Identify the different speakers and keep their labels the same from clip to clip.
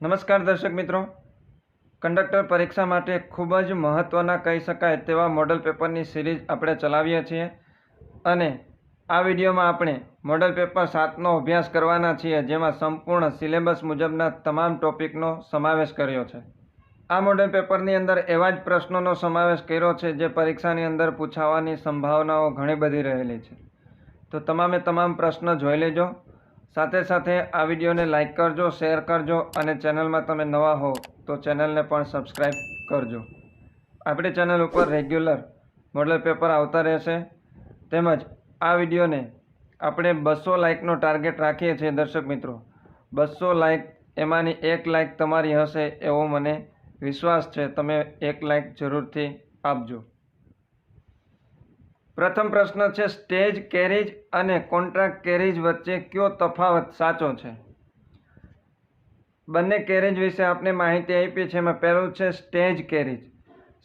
Speaker 1: નમસ્કાર દર્શક મિત્રો, કંડક્ટર પરીક્ષા માટે ખૂબ જ મહત્ત્વના કહી શકાય તેવા મોડલ પેપરની સિરીઝ આપણે ચલાવીએ છીએ અને આ વિડીયોમાં આપણે મોડલ પેપર 7નો અભ્યાસ કરવાના છીએ, જેમાં સંપૂર્ણ સિલેબસ મુજબના તમામ ટોપિકનો સમાવેશ કર્યો છે. આ મોડલ પેપરની અંદર એવા જ પ્રશ્નોનો સમાવેશ કર્યો છે જે પરીક્ષાની અંદર પૂછાવાની સંભાવનાઓ ઘણી બધી રહેલી છે. તો તમામે તમામ પ્રશ્ન જોઈ લેજો. સાથે સાથે આ વિડીયોને લાઇક કરજો, શેર કરજો અને ચેનલમાં તમે નવા હો તો ચેનલને પણ સબસ્ક્રાઈબ કરજો. આપણી ચેનલ ઉપર રેગ્યુલર મોડલ પેપર આવતા રહેશે. તેમજ આ વિડીયોને આપણે 200 લાઇકનો ટાર્ગેટ રાખીએ છીએ. દર્શક મિત્રો, 200 લાઇક, એમાંની 1 લાઇક તમારી હશે એવો મને વિશ્વાસ છે. તમે 1 લાઇક જરૂરથી આપજો. પ્રથમ પ્રશ્ન છે, સ્ટેજ કેરેજ અને કોન્ટ્રાક્ટ કેરેજ વચ્ચે કયો તફાવત સાચો છે? બંને કેરેજ વિશે આપણે માહિતી આપી છે. એમાં પહેલું છે સ્ટેજ કેરેજ.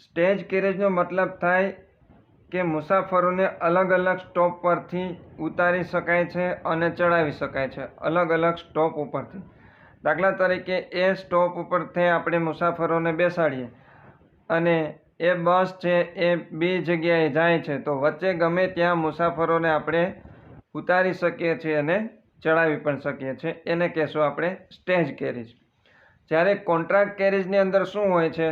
Speaker 1: સ્ટેજ કેરેજનો મતલબ થાય કે મુસાફરોને અલગ અલગ સ્ટોપ પરથી ઉતારી શકાય છે અને ચડાવી શકાય છે, અલગ અલગ સ્ટોપ ઉપરથી. દાખલા તરીકે એ સ્ટોપ ઉપરથી આપણે મુસાફરોને બેસાડીએ અને એ બસ છે એ બી જગ્યાએ જાય છે, તો વચ્ચે ગમે ત્યાં મુસાફરોને આપણે ઉતારી શકીએ છીએ અને ચડાવી પણ શકીએ છીએ. એને કહેશું આપણે સ્ટેજ કેરેજ. જ્યારે કોન્ટ્રાક્ટ કેરેજની અંદર શું હોય છે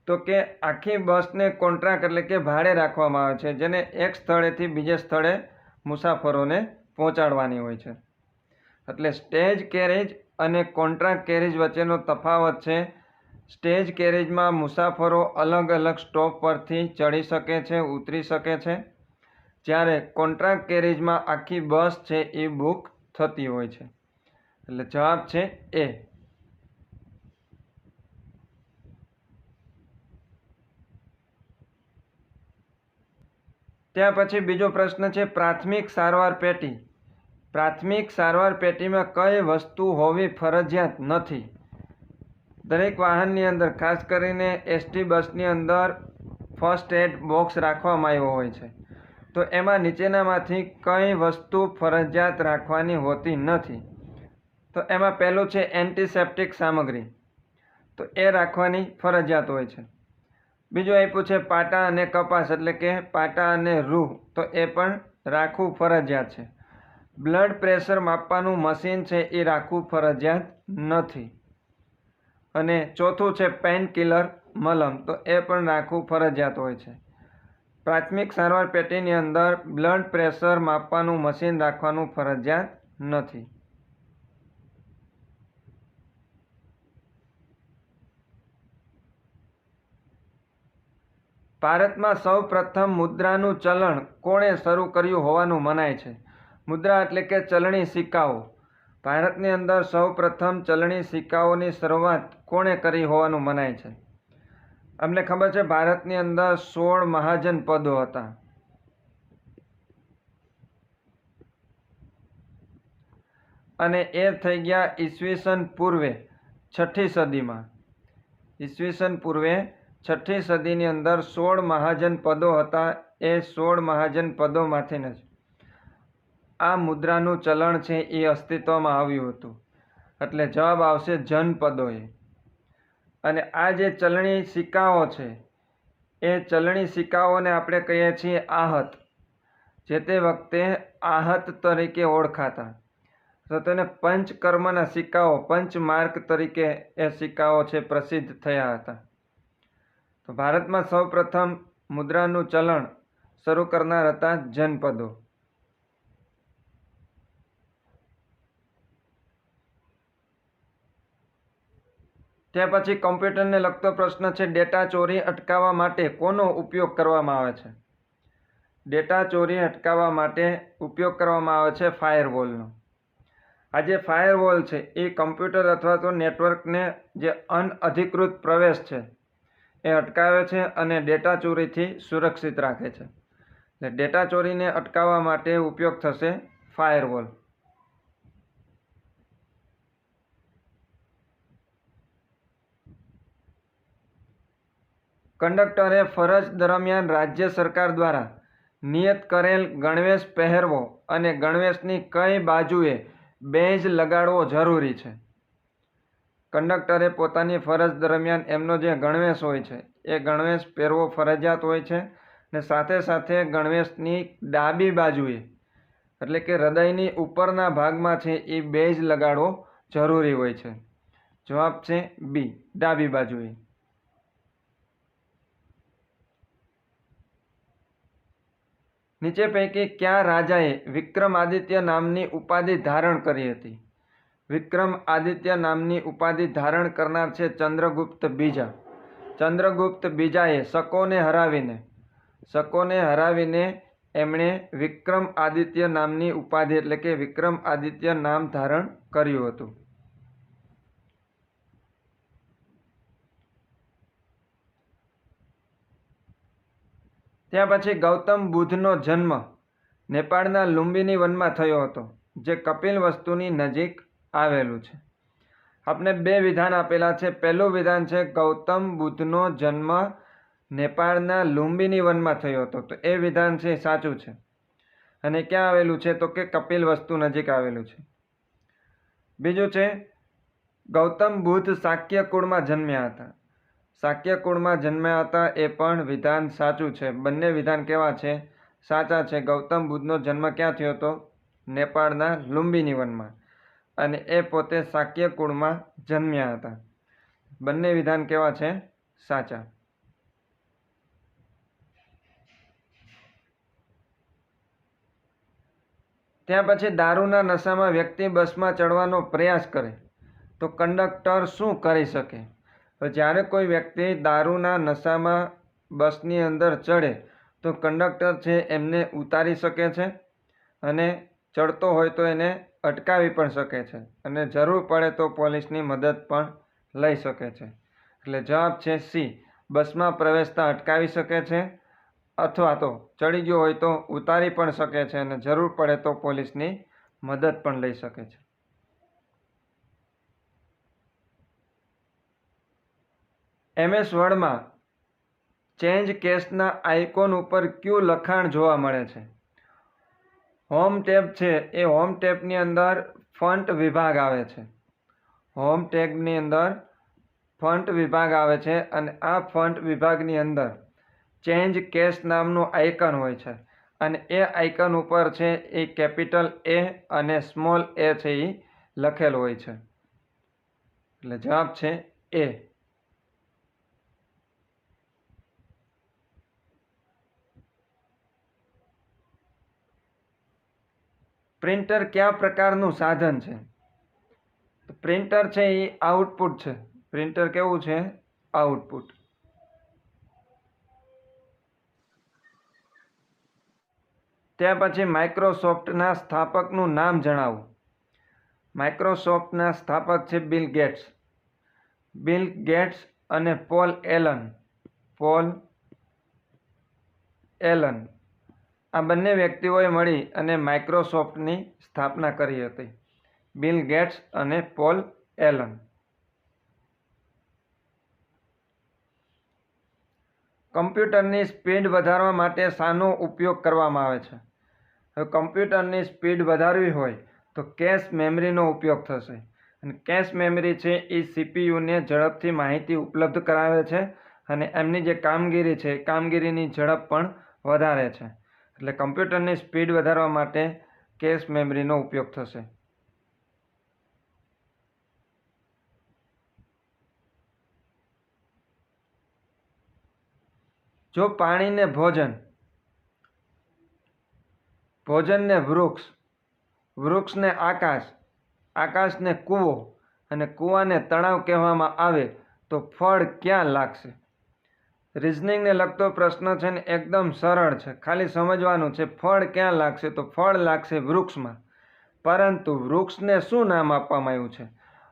Speaker 1: તો કે આખી બસને કોન્ટ્રાક્ટ એટલે કે ભાડે રાખવામાં આવે છે, જેને એક સ્થળેથી બીજે સ્થળે મુસાફરોને પહોંચાડવાની હોય છે. એટલે સ્ટેજ કેરેજ અને કોન્ટ્રાક્ટ કેરેજ વચ્ચેનો તફાવત છે, સ્ટેજ કેરેજમાં મુસાફરો અલગ અલગ સ્ટોપ પરથી ચડી શકે છે, ઉતરી શકે છે, જ્યારે કોન્ટ્રાક્ટ કેરેજમાં આખી બસ છે એ બુક થતી હોય છે. એટલે જવાબ છે એ. ત્યાર પછી બીજો પ્રશ્ન છે, પ્રાથમિક સારવાર પેટી. પ્રાથમિક સારવાર પેટીમાં કઈ વસ્તુ હોવી ફરજિયાત નથી? દરેક વાહનની અંદર, ખાસ કરીને એસટી બસની અંદર ફર્સ્ટ એડ બોક્સ રાખવામાં આવ્યો હોય છે. તો એમાં નીચેનામાંથી કઈ વસ્તુ ફરજિયાત રાખવાની હોતી નથી? તો એમાં પહેલું છે એન્ટિસેપ્ટિક સામગ્રી, તો એ રાખવાની ફરજિયાત હોય છે. બીજું આપ્યું છે પાટા અને કપાસ, એટલે કે પાટા અને રૂ, તો એ પણ રાખવું ફરજિયાત છે. બ્લડ પ્રેશર માપવાનું મશીન છે એ રાખવું ફરજિયાત નથી. અને ચોથું છે પેઇન કિલર મલમ, તો એ પણ રાખવું ફરજિયાત હોય છે. પ્રાથમિક સારવાર પેટીની અંદર બ્લડ પ્રેશર માપવાનું મશીન રાખવાનું ફરજિયાત નથી. ભારતમાં સૌ પ્રથમ મુદ્રાનું ચલણ કોણે શરૂ કર્યું હોવાનું મનાય છે? મુદ્રા એટલે કે ચલણી સિક્કાઓ. ભારતની અંદર સૌ પ્રથમ ચલણી સિક્કાઓની શરૂઆત કોણે કરી હોવાનું મનાય છે? અમને ખબર છે ભારતની અંદર 16 મહાજન પદો હતા. અને એ થઈ ગયા ઈસવીસન પૂર્વે 6ઠી સદીમાં. ઈસવીસન પૂર્વે 6ઠી સદીની અંદર 16 મહાજન પદો હતા. એ 16 મહાજન પદોમાંથી જ આ મુદ્રાનું ચલણ છે એ અસ્તિત્વમાં આવ્યું હતું. એટલે જવાબ આવશે જનપદોએ. અને આ જે ચલણી સિક્કાઓ છે એ ચલણી સિક્કાઓને આપણે કહીએ છીએ આહત. જે તે વખતે આહત તરીકે ઓળખાતા. તો તેને પંચકર્મના સિક્કાઓ, પંચમાર્ક તરીકે એ સિક્કાઓ છે પ્રસિદ્ધ થયા હતા. તો ભારતમાં સૌ પ્રથમ મુદ્રાનું ચલણ શરૂ કરનાર હતા જનપદો. ત્યાર પછી કમ્પ્યુટરને લગતો પ્રશ્ન છે, ડેટા ચોરી અટકાવવા માટે કોનો ઉપયોગ કરવામાં આવે છે? ડેટા ચોરી અટકાવવા માટે ઉપયોગ કરવામાં આવે છે ફાયરવોલનો. આ જે ફાયરવોલ છે એ કમ્પ્યુટર અથવા તો નેટવર્કને જે અનઅધિકૃત પ્રવેશ છે એ અટકાવે છે અને ડેટા ચોરીથી સુરક્ષિત રાખે છે. એટલે ડેટા ચોરીને અટકાવવા માટે ઉપયોગ થશે ફાયરવોલ. કંડક્ટરે ફરજ દરમિયાન રાજ્ય સરકાર દ્વારા નિયત કરેલ ગણવેશ પહેરવો અને ગણવેશની કઈ બાજુએ બેજ લગાડવો જરૂરી છે? કંડક્ટરે પોતાની ફરજ દરમિયાન એમનો જે ગણવેશ હોય છે એ ગણવેશ પહેરવો ફરજિયાત હોય છે ને સાથે સાથે ગણવેશની ડાબી બાજુએ એટલે કે હૃદયની ઉપરના ભાગમાં છે એ બેઝ લગાડવો જરૂરી હોય છે. જવાબ છે બી, ડાબી બાજુએ. નીચે પૈકી કયા રાજાએ વિક્રમાદિત્ય નામની ઉપાધિ ધારણ કરી હતી? વિક્રમાદિત્ય નામની ઉપાધિ ધારણ કરનાર છે ચંદ્રગુપ્ત બીજા. ચંદ્રગુપ્ત બીજાએ શકોને હરાવીને એમણે વિક્રમાદિત્ય નામની ઉપાધિ એટલે કે વિક્રમાદિત્ય નામ ધારણ કર્યું હતું. ત્યાં પછી ગૌતમ બુદ્ધનો જન્મ નેપાળના લુંબિની વનમાં થયો હતો, જે કપિલવસ્તુની નજીક આવેલું છે. આપણે બે વિધાન આપેલા છે. પહેલું વિધાન છે ગૌતમ બુદ્ધનો જન્મ નેપાળના લુંબિની વનમાં થયો હતો, તો એ વિધાન છે સાચું છે. અને ક્યાં આવેલું છે? તો કે કપિલવસ્તુ નજીક આવેલું છે. બીજું છે ગૌતમ બુદ્ધ શાક્ય કુળમાં જન્મ્યા હતા. શાક્ય કુળમાં જન્મ્યા હતા એ પણ વિધાન સાચું છે. બંને વિધાન કેવા છે? સાચા છે. ગૌતમ બુદ્ધનો જન્મ ક્યાં થયો હતો? નેપાળના લુંબિની વનમાં. અને એ પોતે શાક્ય કુળમાં જન્મ્યા હતા. બંને વિધાન કેવા છે? સાચા. ત્યાં પછી દારૂના નશામાં વ્યક્તિ બસમાં ચડવાનો પ્રયાસ કરે તો કંડક્ટર શું કરી શકે? તો જ્યારે કોઈ વ્યક્તિ દારૂના નશામાં બસની અંદર ચડે તો કંડક્ટર છે એમને ઉતારી શકે છે અને ચડતો હોય તો એને અટકાવી પણ શકે છે અને જરૂર પડે તો પોલીસની મદદ પણ લઈ શકે છે. એટલે જવાબ છે સી, બસમાં પ્રવેશતા અટકાવી શકે છે અથવા તો ચડી ગયો હોય તો ઉતારી પણ શકે છે અને જરૂર પડે તો પોલીસની મદદ પણ લઈ શકે છે. MS વર્ડમાં ચેન્જ કેસના આઇકોન ઉપર કયું લખાણ જોવા મળે છે? હોમ ટેબ છે એ હોમ ટેબની અંદર ફન્ટ વિભાગ આવે છે. હોમ ટેબની અંદર ફન્ટ વિભાગ આવે છે અને આ ફન્ટ વિભાગની અંદર ચેન્જ કેસ નામનું આઇકન હોય છે અને એ આઇકન ઉપર છે એ કેપિટલ એ અને સ્મોલ એ છે એ લખેલ હોય છે. એટલે જવાબ છે એ. પ્રિન્ટર કયા પ્રકારનું સાધન છે? પ્રિન્ટર છે એ આઉટપુટ છે. પ્રિન્ટર કેવું છે? આઉટપુટ. ત્યાર પછી માઇક્રોસોફ્ટના સ્થાપકનું નામ જણાવો. માઇક્રોસોફ્ટના સ્થાપક છે બિલ ગેટ્સ. બિલ ગેટ્સ અને પોલ એલન. પોલ એલન આ બંને વ્યક્તિઓએ મળી અને માઇક્રોસોફ્ટની સ્થાપના કરી હતી. બિલ ગેટ્સ અને પોલ એલન. કમ્પ્યુટરની સ્પીડ વધારવા માટે શાનો ઉપયોગ કરવામાં આવે છે? હવે કમ્પ્યુટરની સ્પીડ વધારવી હોય તો કેશ મેમરીનો ઉપયોગ થશે. અને કેશ મેમરી છે એ સીપીયુને ઝડપથી માહિતી ઉપલબ્ધ કરાવે છે અને એમની જે કામગીરી છે કામગીરીની ઝડપ પણ વધારે છે. એટલે કમ્પ્યુટરની સ્પીડ વધારવા માટે કેશ મેમરીનો ઉપયોગ થશે. જો પાણીને ભોજન, ભોજનને વૃક્ષ, વૃક્ષને આકાશ, આકાશને કૂવો અને કૂવાને તળાવ કહેવામાં આવે તો ફળ ક્યાં લાગશે? રિઝનિંગને લગતો પ્રશ્ન છે ને એકદમ સરળ છે, ખાલી સમજવાનું છે. ફળ ક્યાં લાગશે? તો ફળ લાગશે વૃક્ષમાં. પરંતુ વૃક્ષને શું નામ આપવામાં આવ્યું છે?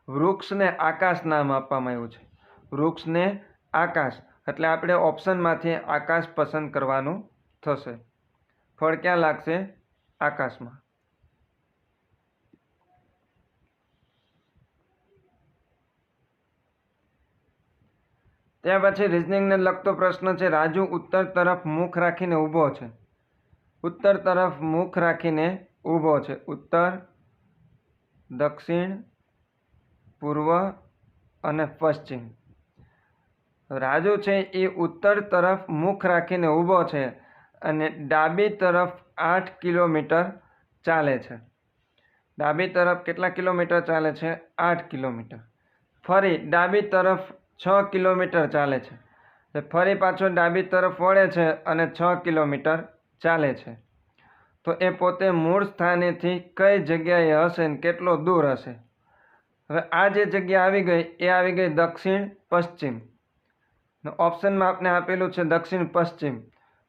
Speaker 1: વૃક્ષને આકાશ નામ આપવામાં આવ્યું છે. વૃક્ષને આકાશ. એટલે આપણે ઓપ્શનમાંથી આકાશ પસંદ કરવાનું થશે. ફળ ક્યાં લાગશે? આકાશમાં. ત્યાર પછી રિઝનિંગને લગતો પ્રશ્ન છે. રાજુ ઉત્તર તરફ મુખ રાખીને ઊભો છે. ઉત્તર તરફ મુખ રાખીને ઊભો છે. ઉત્તર, દક્ષિણ, પૂર્વ, અને પશ્ચિમ. રાજુ છે એ ઉત્તર તરફ મુખ રાખીને ઊભો છે અને ડાબી તરફ 8 કિલોમીટર ચાલે છે. ડાબી તરફ કેટલા કિલોમીટર ચાલે છે? 8 કિલોમીટર. ફરી ડાબી તરફ 6 કિલોમીટર ચાલે છે. ફરી પાછો ડાબી તરફ વળે છે અને 6 કિલોમીટર ચાલે છે. તો એ પોતે મૂળ સ્થાનેથી કઈ જગ્યાએ હશે ને કેટલો દૂર હશે? હવે આ જે જગ્યા આવી ગઈ એ આવી ગઈ દક્ષિણ પશ્ચિમ. ઓપ્શનમાં આપણે આપેલું છે દક્ષિણ પશ્ચિમ,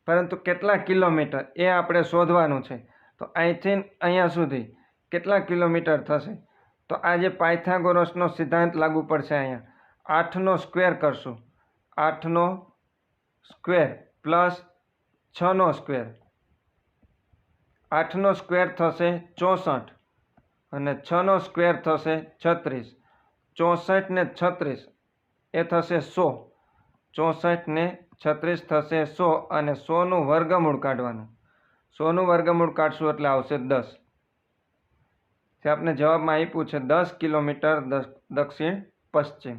Speaker 1: પરંતુ કેટલા કિલોમીટર એ આપણે શોધવાનું છે. તો અહીંથી અહીંયા સુધી કેટલા કિલોમીટર થશે? તો આ જે પાયથાગોરસનો સિદ્ધાંત લાગુ પડશે. અહીંયા 8નો સ્ક્વેર કરશું. 8નો સ્ક્વેર પ્લસ 6નો સ્ક્વેર. 8નો સ્ક્વેર થશે 64 અને 6નો સ્ક્વેર થશે 36. 64 ને 36 એ થશે 100. 64 ને 36 થશે 100 અને 100નું વર્ગમૂળ કાઢવાનું. 100નું વર્ગમૂળ કાઢશું એટલે આવશે 10. જે આપણે જવાબમાં આપ્યું છે 10 કિલોમીટર દક્ષિણ પશ્ચિમ.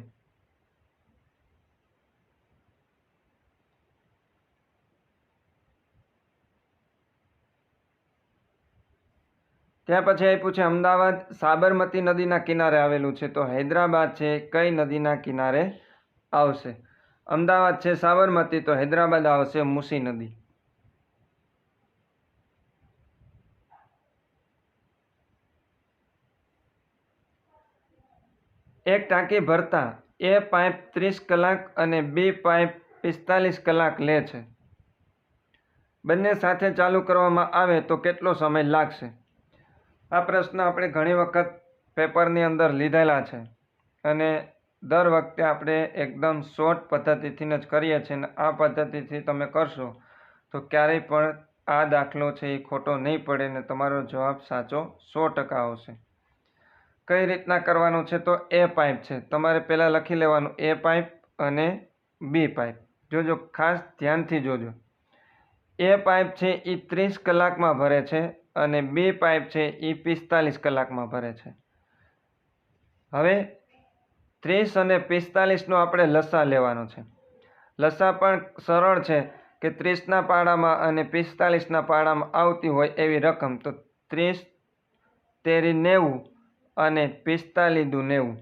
Speaker 1: ત્યાર પછી આપ્યું છે અમદાવાદ સાબરમતી નદીના કિનારે આવેલું છે. તો હૈદરાબાદ છે કઈ નદીના કિનારે આવશે? અમદાવાદ છે સાબરમતી, તો હૈદરાબાદ આવશે મૂસી નદી. એક ટાંકી ભરતા એ પાઇપ 30 કલાક અને બી પાઇપ 45 કલાક લે છે. બંને સાથે ચાલુ કરવામાં આવે તો કેટલો સમય લાગશે? આ પ્રશ્ન આપણે ઘણી વખત પેપરની અંદર લીધેલા છે અને દર વખતે આપણે એકદમ શોર્ટ પદ્ધતિથી જ કરીએ છીએ. અને આ પદ્ધતિથી તમે કરશો તો ક્યારેય પણ આ દાખલો છે એ ખોટો નહીં પડે ને તમારો જવાબ સાચો 100% આવશે. કઈ રીતના કરવાનું છે? તો એ પાઇપ છે, તમારે પહેલાં લખી લેવાનું એ પાઇપ અને બી પાઇપ. જોજો, ખાસ ધ્યાનથી જોજો. એ પાઇપ છે એ 30 કલાકમાં ભરે છે અને બી પાઇપ છે એ 45 કલાકમાં ભરે છે. હવે 30 અને 45નો આપણે લસા લેવાનો છે. લસા પણ સરળ છે કે 30ના પાડામાં અને 45ના પાડામાં આવતી હોય એવી રકમ. તો 30 તેરી 90 અને 45 દુ 90,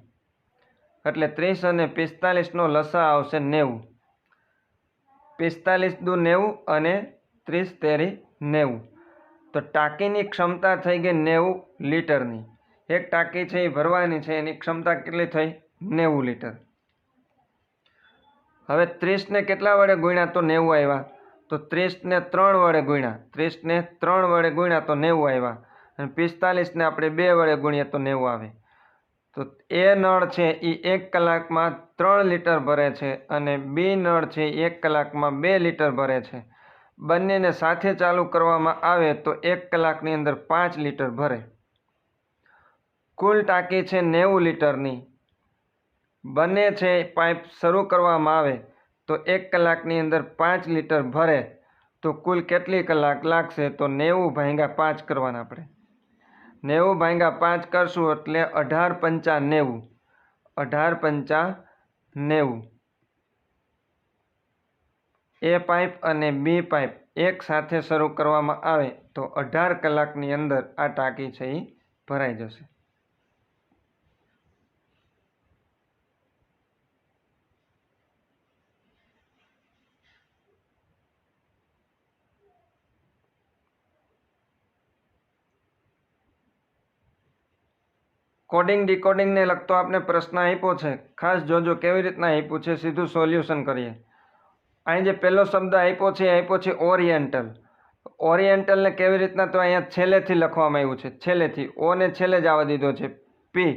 Speaker 1: એટલે 30 અને 45નો લસા આવશે 90. 45 દુ 90 અને 30 તેરી 90. તો ટાંકીની ક્ષમતા થઈ ગઈ 90 લીટરની. એક ટાંકી છે એ ભરવાની છે, એની ક્ષમતા કેટલી થઈ? 90 લીટર. હવે 30ને કેટલા વડે ગુણ્યા તો 90 આવ્યા. તો 30ને 3 વડે ગુણ્યા, 30ને 3 વડે ગુણ્યા તો 90 આવ્યા. અને 45ને આપણે 2 વડે ગુણીએ તો 90 આવે. તો એ નળ છે એ 1 કલાકમાં 3 લીટર ભરે છે અને બી નળ છે એ 1 કલાકમાં 2 લીટર ભરે છે. બંનેને સાથે ચાલુ કરવામાં આવે તો 1 કલાકની અંદર 5 લીટર ભરે. કુલ ટાંકી છે 90 લીટરની. બંને છે પાઇપ શરૂ કરવામાં આવે તો 1 કલાકની અંદર 5 લીટર ભરે. તો કુલ કેટલી કલાક લાગશે? તો 90 ભાગ્યા 5 કરવાના આપણે. 90 ભાગ્યા 5 કરશું એટલે 18 પંચા 90. 18 પંચા 90. એ પાઇપ અને બી પાઇપ એક સાથે શરૂ કરવામાં આવે તો 18 કલાકની અંદર આ ટાંકી છે એ ભરાઈ જશે. કોડિંગ ડીકોડિંગને લગતો આપણે પ્રશ્ન આપ્યો છે. ખાસ જોજો કેવી રીતના આપ્યું છે, સીધું સોલ્યુશન કરીએ. અહીં જે પહેલો શબ્દ આપ્યો છે એ આપ્યો છે ઓરિએન્ટલ. ઓરિએન્ટલને કેવી રીતના? તો અહીંયા છેલ્લેથી લખવામાં આવ્યું છે, છેલ્લેથી. ઓને છેલ્લે જ આવવા દીધો છે, પી.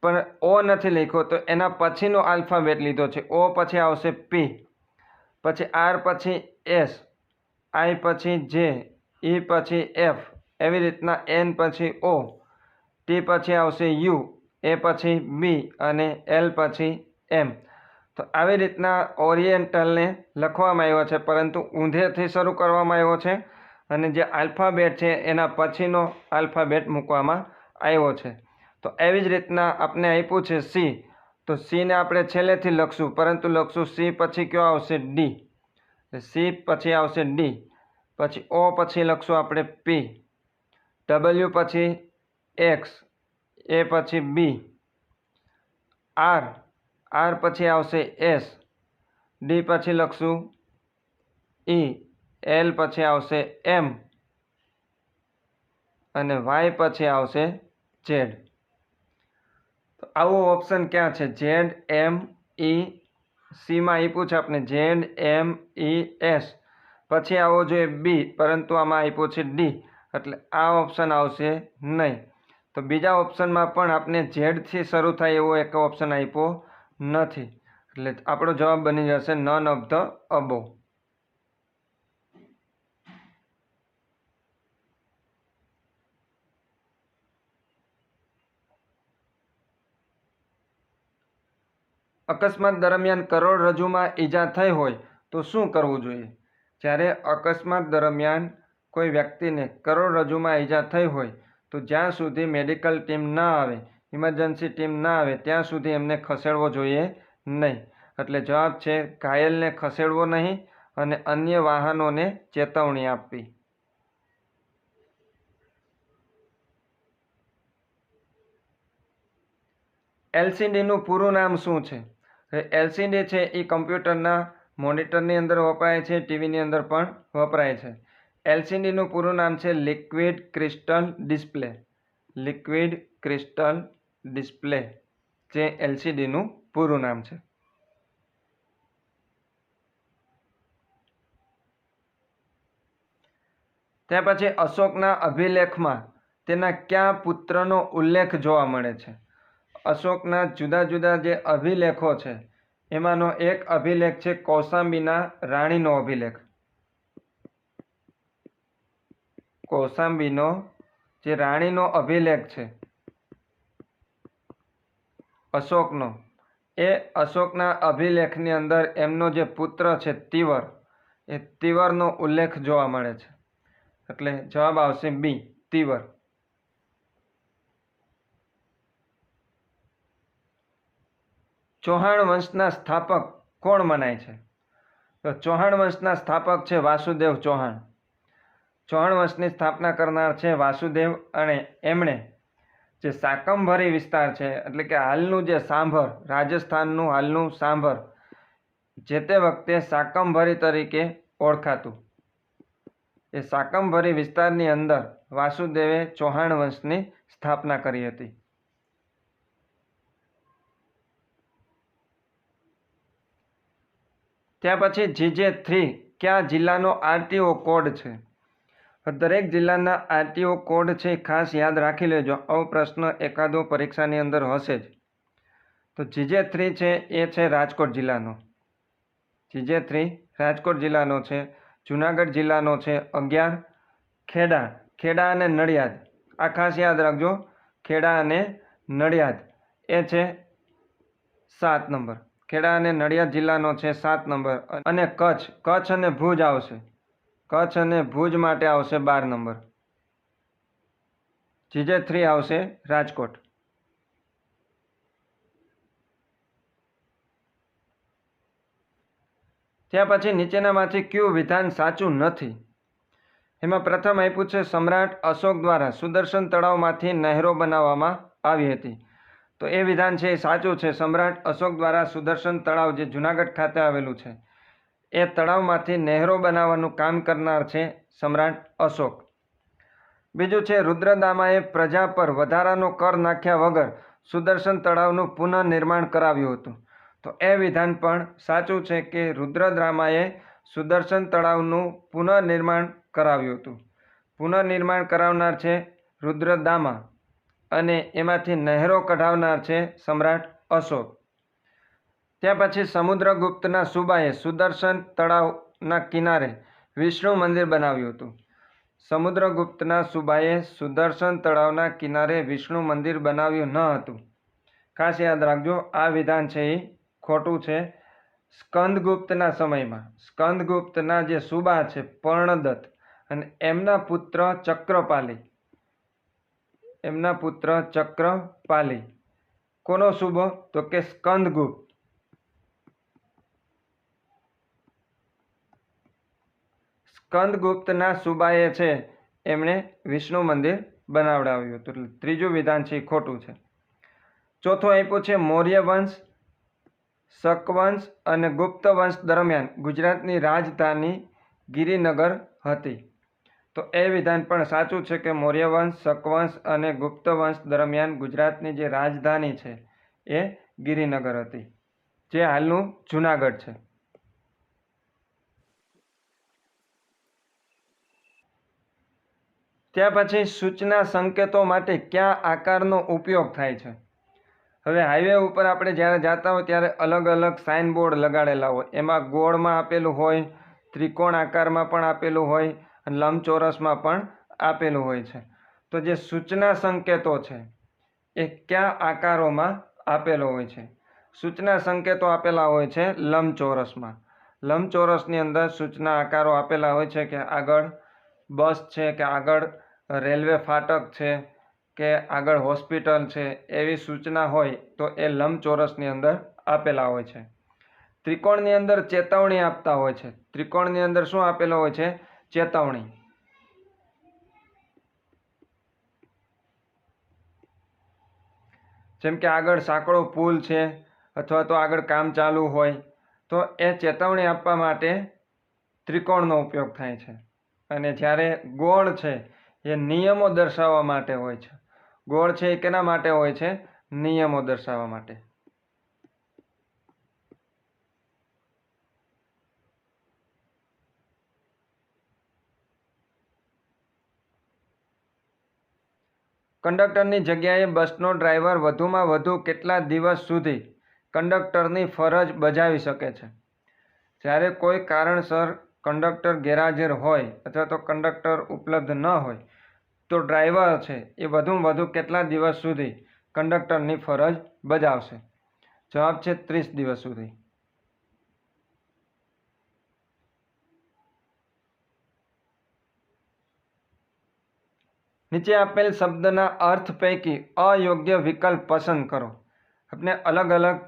Speaker 1: પણ ઓ નથી લખ્યો તો એના પછીનો આલ્ફાબેટ લીધો છે. ઓ પછી આવશે પી, પછી આર પછી એસ, આઈ પછી જે, ઈ પછી એફ, એવી રીતના એન પછી ઓ, ટી પછી આવશે યુ, એ પછી બી અને એલ પછી એમ. તો આવી રીતના ઓરિએન્ટલને લખવામાં આવ્યો છે, પરંતુ ઊંધેથી શરૂ કરવામાં આવ્યો છે અને જે આલ્ફાબેટ છે એના પછીનો આલ્ફાબેટ મૂકવામાં આવ્યો છે. તો એવી જ રીતના આપણે આપ્યું છે સી. તો સી ને આપણે છેલ્લેથી લખશું, પરંતુ લખશું સી પછી કયો આવશે? ડી. સી પછી આવશે ડી, પછી ઓ પછી લખશું આપણે પી, ડબલ્યુ પછી એક્સ, એ પછી બી, આર પછી આવશે એસ, ડી પછી લખશું ઈ, એલ પછી આવશે એમ અને વાય પછી આવશે ઝેડ. તો આવો ઓપ્શન ક્યાં છે? ઝેડ એમ ઈ, સીમાં આપ્યું છે આપણે ઝેડ એમ ઈ એસ, પછી આવો જોઈએ બી, પરંતુ આમાં આપ્યો છે ડી, એટલે આ ઓપ્શન આવશે નહીં. તો બીજા ઓપ્શનમાં પણ આપણે ઝેડથી શરૂ થાય એવો એક ઓપ્શન આપ્યો નથી, એટલે આપણો જવાબ બની જશે નન ઓફ ધ અબોવ. અકસ્માત દરમિયાન કરોડરજ્જુમાં ઈજા થઈ હોય તો શું કરવું જોઈએ? જ્યારે અકસ્માત દરમિયાન કોઈ વ્યક્તિને કરોડરજ્જુમાં ઈજા થઈ હોય તો જ્યાં સુધી મેડિકલ ટીમ ના આવે, ઇમરજન્સી ટીમ ના આવે ત્યાં સુધી એમને ખસેડવો જોઈએ નહીં. એટલે જવાબ છે ઘાયલને ખસેડવો નહીં અને અન્ય વાહનોને ચેતવણી આપવી. એલસીડીનું પૂરું નામ શું છે? એલસીડી છે એ કમ્પ્યુટરના મોનિટરની અંદર વપરાય છે, ટીવીની અંદર પણ વપરાય છે. એલસીડીનું પૂરું નામ છે liquid crystal display. Liquid crystal display જે એલસીડીનું પૂરું નામ છે. ત્યાર પછી અશોકના અભિલેખમાં તેના કયા પુત્રનો ઉલ્લેખ જોવા મળે છે? અશોકના જુદા જુદા જે અભિલેખો છે એમાંનો એક અભિલેખ છે કૌશાંબીના રાણીનો અભિલેખ. કૌશાંબીનો જે રાણીનો અભિલેખ છે અશોકનો, એ અશોકના અભિલેખની અંદર એમનો જે પુત્ર છે તિવર, એ તિવરનો ઉલ્લેખ જોવા મળે છે. એટલે જવાબ આવશે બી, તિવર. ચૌહાણ વંશના સ્થાપક કોણ મનાય છે? તો ચૌહાણ વંશના સ્થાપક છે વાસુદેવ ચૌહાણ. ચૌહાણ વંશની સ્થાપના કરનાર છે વાસુદેવ, અને એમણે જે શાકંભરી વિસ્તાર છે એટલે કે હાલનું જે સાંભર, રાજસ્થાનનું હાલનું સાંભર, જે તે વખતે શાકંભરી તરીકે ઓળખાતું, એ શાકંભરી વિસ્તારની અંદર વાસુદેવે ચૌહાણ વંશની સ્થાપના કરી હતી. ત્યાર પછી GJ3 કયા જિલ્લાનો આરટીઓ કોડ છે? દરેક જિલ્લાના આરટીઓ કોડ છે ખાસ યાદ રાખી લેજો, આવો પ્રશ્ન એકાદો પરીક્ષાની અંદર હશે જ. તો GJ3 છે એ છે રાજકોટ જિલ્લાનો. GJ3 રાજકોટ જિલ્લાનો છે. જુનાગઢ જિલ્લાનો છે 11. ખેડા અને નડિયાદ, આ ખાસ યાદ રાખજો, ખેડા અને નડિયાદ એ છે 7 નંબર. ખેડા અને નડિયાદ જિલ્લાનો છે 7 નંબર. અને કચ્છ અને ભુજ આવશે. કચ્છ અને ભુજ માટે આવશે 12 નંબર. GJ3 આવશે રાજકોટ. ત્યાર પછી નીચેનામાંથી કયું વિધાન સાચું નથી? એમાં પ્રથમ આપ્યું છે સમ્રાટ અશોક દ્વારા સુદર્શન તળાવમાંથી નહેરો બનાવવામાં આવી હતી. તો એ વિધાન છે એ સાચું છે. સમ્રાટ અશોક દ્વારા સુદર્શન તળાવ જે જુનાગઢ ખાતે આવેલું છે એ તળાવમાંથી નહેરો બનાવવાનું કામ કરનાર છે સમ્રાટ અશોક. બીજું છે રુદ્રદામાએ પ્રજા પર વધારાનો કર નાખ્યા વગર સુદર્શન તળાવનું પુનઃનિર્માણ કરાવ્યું હતું. તો એ વિધાન પણ સાચું છે કે રુદ્રદામાએ સુદર્શન તળાવનું પુનઃનિર્માણ કરાવ્યું હતું. પુનઃનિર્માણ કરાવનાર છે રુદ્રદામા અને એમાંથી નહેરો કઢાવનાર છે સમ્રાટ અશોક. ત્યાર પછી સમુદ્રગુપ્તના સુબાએ સુદર્શન તળાવના કિનારે વિષ્ણુ મંદિર બનાવ્યું હતું. સમુદ્રગુપ્તના સુબાએ સુદર્શન તળાવના કિનારે વિષ્ણુ મંદિર બનાવ્યું ન હતું. ખાસ યાદ રાખજો, આ વિધાન છે એ ખોટું છે. સ્કંદગુપ્તના સમયમાં સ્કંદગુપ્તના જે સુબા છે પર્ણદત્ત અને એમના પુત્ર ચક્રપાલી કોનો સૂબો? તો કે સ્કંદગુપ્ત. સ્કંદગુપ્તના સુબાએ છે એમણે વિષ્ણુ મંદિર બનાવડાવ્યું હતું. એટલે ત્રીજું વિધાન છે એ ખોટું છે. ચોથું આપ્યું છે મૌર્ય વંશ, શક વંશ અને ગુપ્ત વંશ દરમિયાન ગુજરાતની રાજધાની ગિરિનગર હતી. તો એ વિધાન પણ સાચું છે કે મૌર્ય વંશ, શક વંશ અને ગુપ્ત વંશ દરમિયાન ગુજરાતની જે રાજધાની છે એ ગિરિનગર હતી, જે હાલનું જુનાગઢ છે. ત્યાર પછી સૂચના સંકેતો માટે કયા આકારનો ઉપયોગ થાય છે? હવે હાઈવે ઉપર આપણે જ્યારે જતા હોય ત્યારે અલગ અલગ સાઇનબોર્ડ લગાડેલા હોય. એમાં ગોળમાં આપેલું હોય, ત્રિકોણ આકારમાં પણ આપેલું હોય અને લંબચોરસમાં પણ આપેલું હોય છે. તો જે સૂચના સંકેતો છે એ કયા આકારોમાં આપેલો હોય છે? સૂચના સંકેતો આપેલા હોય છે લંબચોરસમાં. લંબચોરસની અંદર સૂચના આકારો આપેલા હોય છે કે આગળ બસ છે, કે આગળ રેલવે ફાટક છે, કે આગળ હોસ્પિટલ છે, એવી સૂચના હોય તો એ લંબચોરસની અંદર આપેલા હોય છે. ત્રિકોણની અંદર ચેતવણી આપતા હોય છે. ત્રિકોણની અંદર શું આપેલો હોય છે? ચેતવણી. જેમ કે આગળ સાંકડો પુલ છે અથવા તો આગળ કામ ચાલુ હોય તો એ ચેતવણી આપવા માટે ત્રિકોણનો ઉપયોગ થાય છે. અને જ્યારે ગોળ છે એ નિયમો દર્શાવવા માટે હોય છે. ગોળ છે એ કેના માટે હોય છે? નિયમો દર્શાવવા માટે. કંડક્ટરની જગ્યાએ બસનો ડ્રાઈવર વધુમાં વધુ કેટલા દિવસ સુધી કંડક્ટરની ફરજ બજાવી શકે છે? જ્યારે કોઈ કારણસર કંડક્ટર ગેરહાજર હોય અથવા તો કંડક્ટર ઉપલબ્ધ ન હોય તો ડ્રાઈવર છે એ વધુમાં વધુ કેટલા દિવસ સુધી કંડક્ટરની ફરજ બજાવશે? જવાબ છે 30 દિવસ સુધી. નીચે આપેલ શબ્દના અર્થ પૈકી અયોગ્ય વિકલ્પ પસંદ કરો. આપણે અલગ અલગ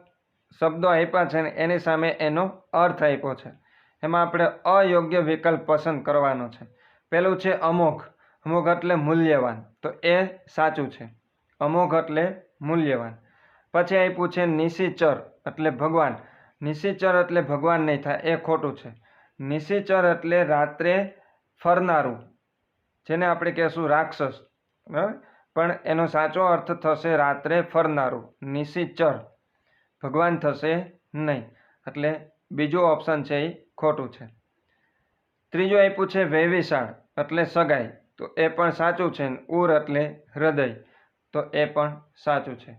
Speaker 1: શબ્દો આપ્યા છે ને એની સામે એનો અર્થ આપ્યો છે. એમાં આપણે અયોગ્ય વિકલ્પ પસંદ કરવાનો છે. પહેલું છે અમોઘ. અમોઘ એટલે મૂલ્યવાન, તો એ સાચું છે. અમોઘ એટલે મૂલ્યવાન. પછી આપ્યું છે નિશિચર એટલે ભગવાન. નિશિચર એટલે ભગવાન નહીં થાય, એ ખોટું છે. નિશિચર એટલે રાત્રે ફરનારું, જેને આપણે કહેશું રાક્ષસ, બરાબર, પણ એનો સાચો અર્થ થશે રાત્રે ફરનારું. નિશિચર ભગવાન થશે નહીં, એટલે બીજું ઓપ્શન છે એ ખોટું છે. ત્રીજું આપ્યું છે વૈવિશાળ એટલે સગાઈ, તો એ પણ સાચું છે. ઉર એટલે હૃદય, તો એ પણ સાચું છે.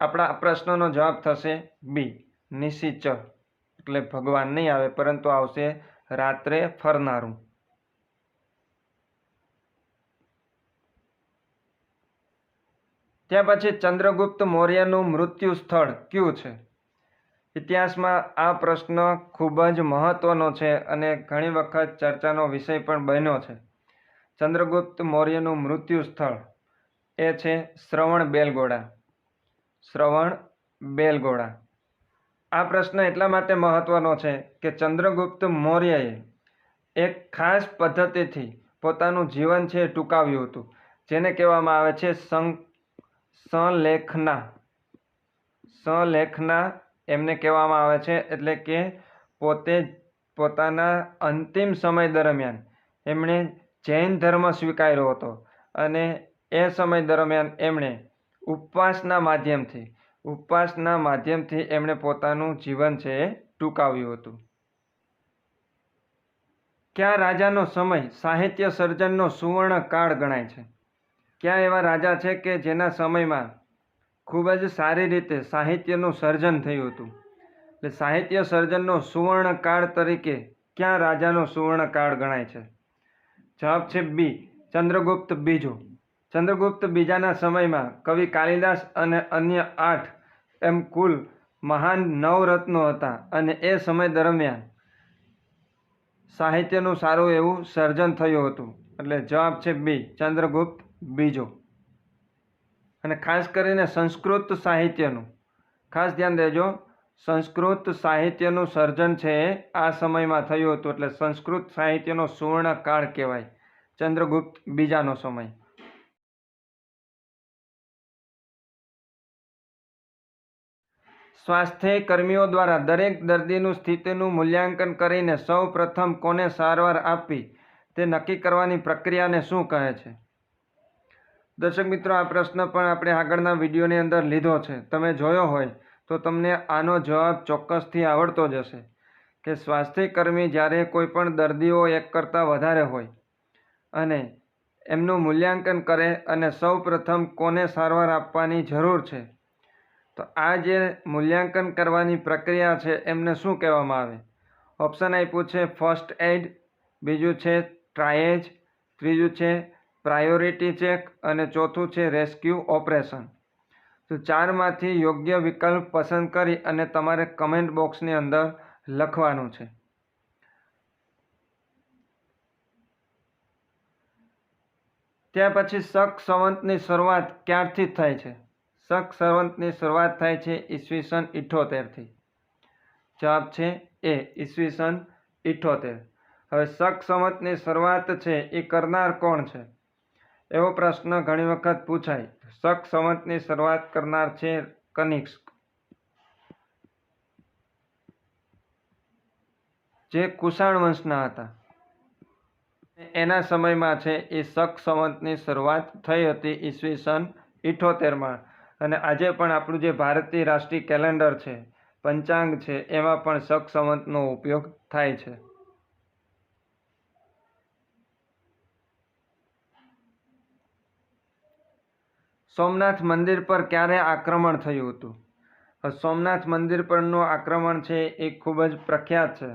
Speaker 1: આપણા પ્રશ્નનો જવાબ થશે બી, નિશિચર એટલે ભગવાન નહીં આવે પરંતુ આવશે રાત્રે ફરનારું. ત્યાર પછી ચંદ્રગુપ્ત મૌર્યનું મૃત્યુ સ્થળ કયું છે? ઇતિહાસમાં આ પ્રશ્ન ખૂબ જ મહત્વનો છે અને ઘણી વખત ચર્ચાનો વિષય પણ બન્યો છે. ચંદ્રગુપ્ત મૌર્યનું મૃત્યુ સ્થળ એ છે શ્રવણબેલગોળા. શ્રવણબેલગોળા. આ પ્રશ્ન એટલા માટે મહત્વનો છે કે ચંદ્રગુપ્ત મૌર્યએ એક ખાસ પદ્ધતિથી પોતાનું જીવન છે ટૂંકાવ્યું હતું, જેને કહેવામાં આવે છે સંલેખના. સંલેખના એમને કહેવામાં આવે છે. એટલે કે પોતે પોતાના અંતિમ સમય દરમિયાન એમણે જૈન ધર્મ સ્વીકાર્યો હતો અને એ સમય દરમિયાન એમણે ઉપવાસના માધ્યમથી એમણે પોતાનું જીવન છે એ ટૂંકાવ્યું હતું. કયા રાજાનો સમય સાહિત્ય સર્જનનો સુવર્ણ કાળ ગણાય છે? કયા એવા રાજા છે કે જેના સમયમાં ખૂબ જ સારી રીતે સાહિત્યનું સર્જન થયું હતું? એટલે સાહિત્ય સર્જનનો સુવર્ણ કાળ તરીકે કયા રાજાનો સુવર્ણ કાળ ગણાય છે? જવાબ છે બી, ચંદ્રગુપ્ત બીજો. ચંદ્રગુપ્ત બીજાના સમયમાં કવિ કાલિદાસ અને અન્ય 8 એમ કુલ મહાન નવરત્નો હતા અને એ સમય દરમિયાન સાહિત્યનું સારું એવું સર્જન થયું હતું. એટલે જવાબ છે બી, ચંદ્રગુપ્ત બીજો. અને ખાસ કરીને સંસ્કૃત સાહિત્યનું ખાસ ધ્યાન દેજો, સંસ્કૃત સાહિત્યનું સર્જન છે એ આ સમયમાં થયું હતું, એટલે સંસ્કૃત સાહિત્યનો સુવર્ણકાળ કહેવાય, ચંદ્રગુપ્ત બીજાનો સમય. સ્વાસ્થ્ય કર્મીઓ દ્વારા દરેક દર્દીનું સ્થિતિનું મૂલ્યાંકન કરીને સૌ પ્રથમ કોને સારવાર આપવી તે નક્કી કરવાની પ્રક્રિયાને શું કહે છે? દર્શક મિત્રો, આ પ્રશ્ન પણ આપણે આગળના વિડીયોની અંદર લીધો છે. તમે જોયો હોય તો તમને આનો જવાબ ચોક્કસથી આવડતો જ હશે કે સ્વાસ્થ્યકર્મી જ્યારે કોઈ પણ દર્દીઓ એક કરતાં વધારે હોય અને એમનું મૂલ્યાંકન કરે અને સૌ પ્રથમ કોને સારવાર આપવાની જરૂર છે, તો આ જે મૂલ્યાંકન કરવાની પ્રક્રિયા છે એમને શું કહેવામાં આવે? ઓપ્શન આપ્યું છે ફર્સ્ટ એડ, બીજું છે ટ્રાયેજ, ત્રીજું છે પ્રાયોરિટી ચેક અને ચોથું છે રેસ્ક્યુ ઓપરેશન. તો ચારમાંથી યોગ્ય વિકલ્પ પસંદ કરી અને તમારે કમેન્ટ બોક્સની અંદર લખવાનું છે. ત્યાર પછી શક સંવતની શરૂઆત ક્યારથી થાય છે? શક સંવતની શરૂઆત થાય છે ઈસવીસન 78થી. જવાબ છે એ, ઈસવીસન 78. હવે શક સંવતની શરૂઆત છે એ કરનાર કોણ છે? એવો પ્રશ્ન ઘણી વખત પૂછાય. શક સંવતની શરૂઆત કરનાર છે કનિષ્ક, જે કુષાણ વંશના હતા. એના સમયમાં છે એ શક સંવતની શરૂઆત થઈ હતી ઈસવીસન 78માં. અને આજે પણ આપણું જે ભારતીય રાષ્ટ્રીય કેલેન્ડર છે, પંચાંગ છે, એમાં પણ શક સંવતનો ઉપયોગ થાય છે. સોમનાથ મંદિર પર ક્યારે આક્રમણ થયું હતું? સોમનાથ મંદિર પરનું આક્રમણ છે એ ખૂબ જ પ્રખ્યાત છે.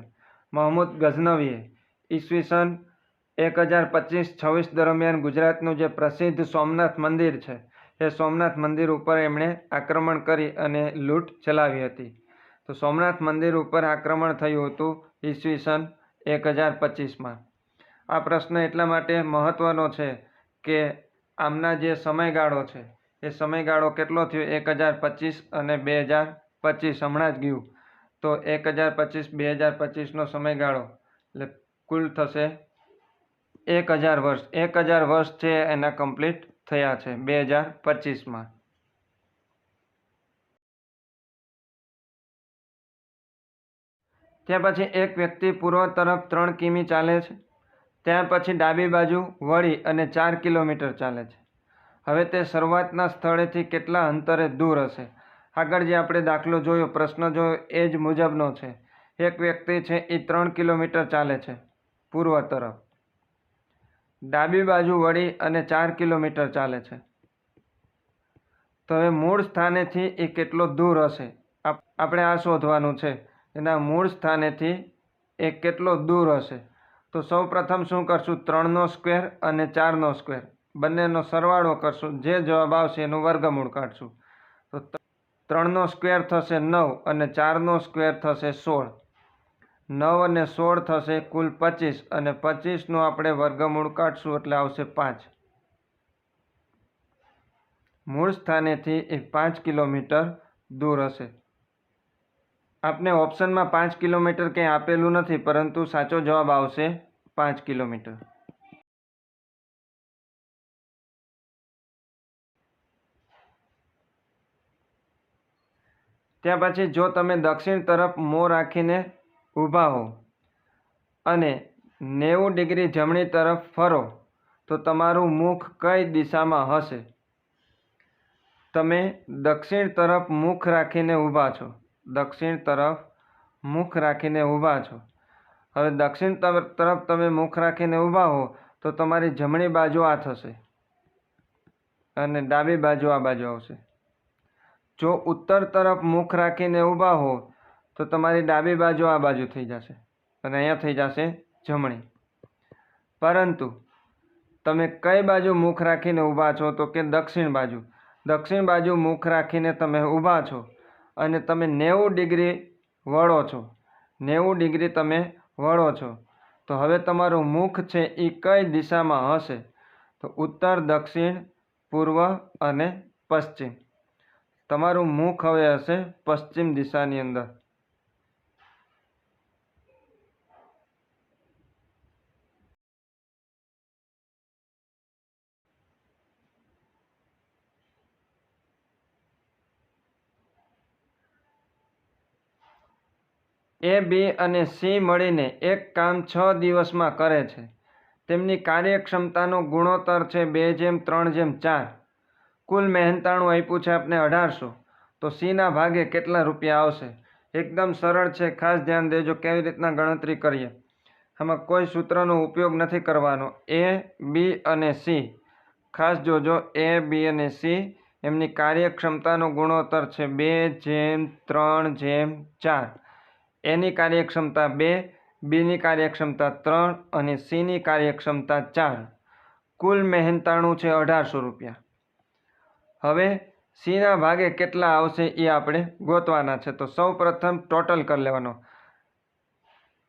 Speaker 1: મહમૂદ ગઝનવીએ ઈસવીસન 1025-26 દરમિયાન ગુજરાતનું જે પ્રસિદ્ધ સોમનાથ મંદિર છે એ સોમનાથ મંદિર ઉપર એમણે આક્રમણ કરી અને લૂંટ ચલાવી હતી. તો સોમનાથ મંદિર ઉપર આક્રમણ થયું હતું ઈસવીસન 1025માં. આ પ્રશ્ન એટલા માટે મહત્વનો છે કે આમના જે સમયગાળો છે એ સમયગાળો કેટલો થયો? 1025 અને 2025 હમણાં જ ગયું. તો 1025-2025નો સમયગાળો એટલે કુલ થશે 1000 વર્ષ. 1000 વર્ષ છે એના કમ્પ્લીટ થયા છે 2025માં. ત્યાં પછી એક વ્યક્તિ પૂર્વ તરફ 3 કિમી ચાલે છે, ત્યાં પછી ડાબી બાજુ વળી અને 4 કિલોમીટર ચાલે છે. હવે તે શરૂઆતના સ્થળેથી કેટલા અંતરે દૂર હશે? આગળ જે આપણે દાખલો જોયો, પ્રશ્ન જોયો એ જ મુજબનો છે. એક વ્યક્તિ છે એ 3 કિલોમીટર ચાલે છે પૂર્વ તરફ, ડાબી બાજુ વળી અને 4 કિલોમીટર ચાલે છે. તો હવે મૂળ સ્થાનેથી એ કેટલો દૂર હશે? આપણે આ શોધવાનું છે. એના મૂળ સ્થાનેથી એ કેટલો દૂર હશે? તો સૌ પ્રથમ શું કરશું? 3નો સ્ક્વેર અને 4નો સ્ક્વેર બંનેનો સરવાળો કરશું. જે જવાબ આવશે એનું વર્ગમૂળ કાઢશું. તો 3નો સ્ક્વેર થશે 9 અને 4નો સ્ક્વેર થશે 16. 9 અને 16 થશે કુલ 25 અને 25નું આપણે વર્ગમૂળ કાઢશું એટલે આવશે 5. મૂળ સ્થાનેથી એ 5 કિલોમીટર દૂર હશે. આપને ઓપ્શનમાં 5 કિલોમીટર કંઈ આપેલું નથી, પરંતુ સાચો જવાબ આવશે 5 કિલોમીટર. ત્યાં પછી જો તમે દક્ષિણ તરફ મોં રાખીને ઊભા હો અને 90 ડિગ્રી જમણી તરફ ફરો તો તમારું મુખ કઈ દિશામાં હશે? તમે દક્ષિણ તરફ મુખ રાખીને ઊભા છો, દક્ષિણ તરફ મુખ રાખીને ઊભા છો. હવે દક્ષિણ તરફ તમે મુખ રાખીને ઊભા હો તો તમારી જમણી બાજુ આ થશે અને ડાબી બાજુ આ બાજુ આવશે. જો ઉત્તર તરફ મુખ રાખીને ઊભા હો તો તમારી ડાબી બાજુ આ બાજુ થઈ જશે અને અહીંયા થઈ જશે જમણી. પરંતુ તમે કઈ બાજુ મુખ રાખીને ઊભા છો? તો કે દક્ષિણ બાજુ. દક્ષિણ બાજુ મુખ રાખીને તમે ઊભા છો અને તમે 90 ડિગ્રી વળો છો, 90 ડિગ્રી તમે વળો છો. તો હવે તમારું મુખ છે એ કઈ દિશામાં હશે? તો ઉત્તર, દક્ષિણ, પૂર્વ અને પશ્ચિમ. તમારું મુખ હવે હશે પશ્ચિમ દિશાની અંદર. એ, બી અને સી મળીને એક કામ 6 દિવસમાં કરે છે. તેમની કાર્યક્ષમતાનો ગુણોત્તર છે 2:3:4. કુલ મહેનતાણું આપ્યું છે આપણે 1800. તો સીના ભાગે કેટલા રૂપિયા આવશે? એકદમ સરળ છે, ખાસ ધ્યાન દેજો કેવી રીતના ગણતરી કરીએ. આમાં કોઈ સૂત્રનો ઉપયોગ નથી કરવાનો. એ, બી અને સી ખાસ જોજો. એ, બી અને સી એમની કાર્યક્ષમતાનો ગુણોત્તર છે 2:3:4. એની કાર્યક્ષમતા 2, બીની કાર્યક્ષમતા 3 અને સીની કાર્યક્ષમતા 4. કુલ મહેનતાણું છે 1800 રૂપિયા. હવે સીના ભાગે કેટલા આવશે એ આપણે ગોતવાના છે. તો સૌ પ્રથમ ટોટલ કરી લેવાનો.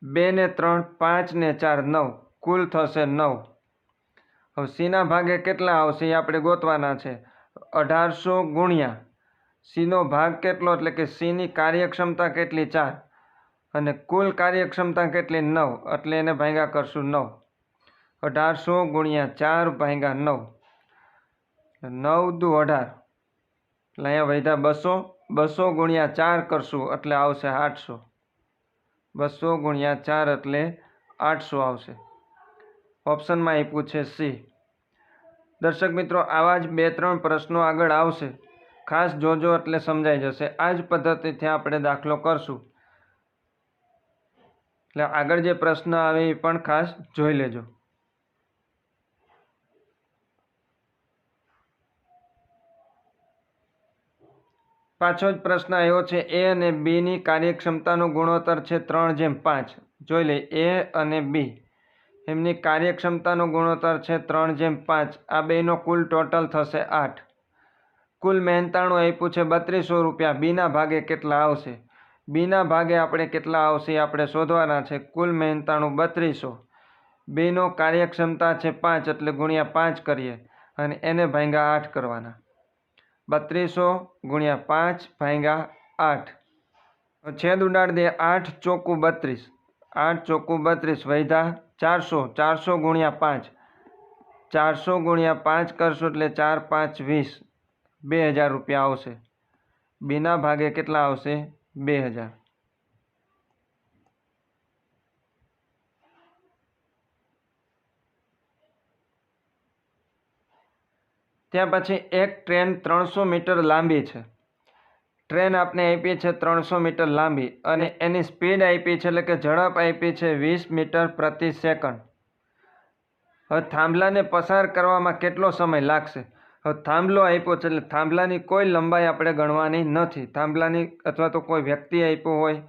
Speaker 1: 2 ને 3 5 ને 4 9, કુલ થશે 9. હવે સીના ભાગે કેટલા આવશે એ આપણે ગોતવાના છે. 1800 ગુણ્યા સીનો ભાગ કેટલો, એટલે કે સીની કાર્યક્ષમતા કેટલી 4 અને કુલ કાર્યક્ષમતા કેટલી 9, એટલે એને ભાગ્યા કરશું 9. 1800 ગુણ્યા 4 ભાગ્યા 9, 9 દુ 18, એટલે અહીંયા વધ્યા 200. 200 ગુણ્યા 4 કરશું એટલે આવશે 800. 200 ગુણ્યા 4 એટલે 800 આવશે. ઓપ્શનમાં આપ્યું છે સી. દર્શક મિત્રો, આવા જ 2-3 પ્રશ્નો આગળ આવશે, ખાસ જોજો એટલે સમજાઈ જશે. આ જ પદ્ધતિથી આપણે દાખલો કરશું, એટલે આગળ જે પ્રશ્ન આવે એ પણ ખાસ જોઈ લેજો. પાછો જ પ્રશ્ન આવ્યો છે. એ અને બીની કાર્યક્ષમતાનો ગુણોત્તર છે 3:5. જોઈ લે. એ અને બી એમની કાર્યક્ષમતાનો ગુણોત્તર છે 3:5. આ બેનો કુલ ટોટલ થશે 8. કુલ મહેનતાણું આપ્યું છે 3200 રૂપિયા. બીના ભાગે કેટલા આવશે? બીના ભાગે આપણે કેટલા આવશે એ આપણે શોધવાના છે. કુલ મહેનતાણું 3200. બીનો કાર્યક્ષમતા છે 5, એટલે ગુણ્યા 5 કરીએ અને એને ભાગ્યા 8 કરવાના. 3200 ગુણ્યા 5 ભાગ્યા 8. છેદ ઉડાડી દે. 8 ચોકું 32. 8 ચોકું 32 વૈધા 400. 400 ગુણ્યા 5. 400 ગુણ્યા 5 કરશો એટલે 4 5 20. 2000 રૂપિયા આવશે. બીના ભાગે કેટલા આવશે? 2000. ત્યાં પછી એક ટ્રેન 300 મીટર લાંબી છે. ટ્રેન આપણે આપી છે 300 મીટર લાંબી અને એની સ્પીડ આપી છે, એટલે કે ઝડપ આપી છે 20 મીટર પ્રતિ સેકન્ડ. હવે થાંભલાને પસાર કરવામાં કેટલો સમય લાગશે? હવે થાંભલો આપ્યો છે, એટલે થાંભલાની કોઈ લંબાઈ આપણે ગણવાની નથી. થાંભલાની અથવા તો કોઈ વ્યક્તિ આપ્યો હોય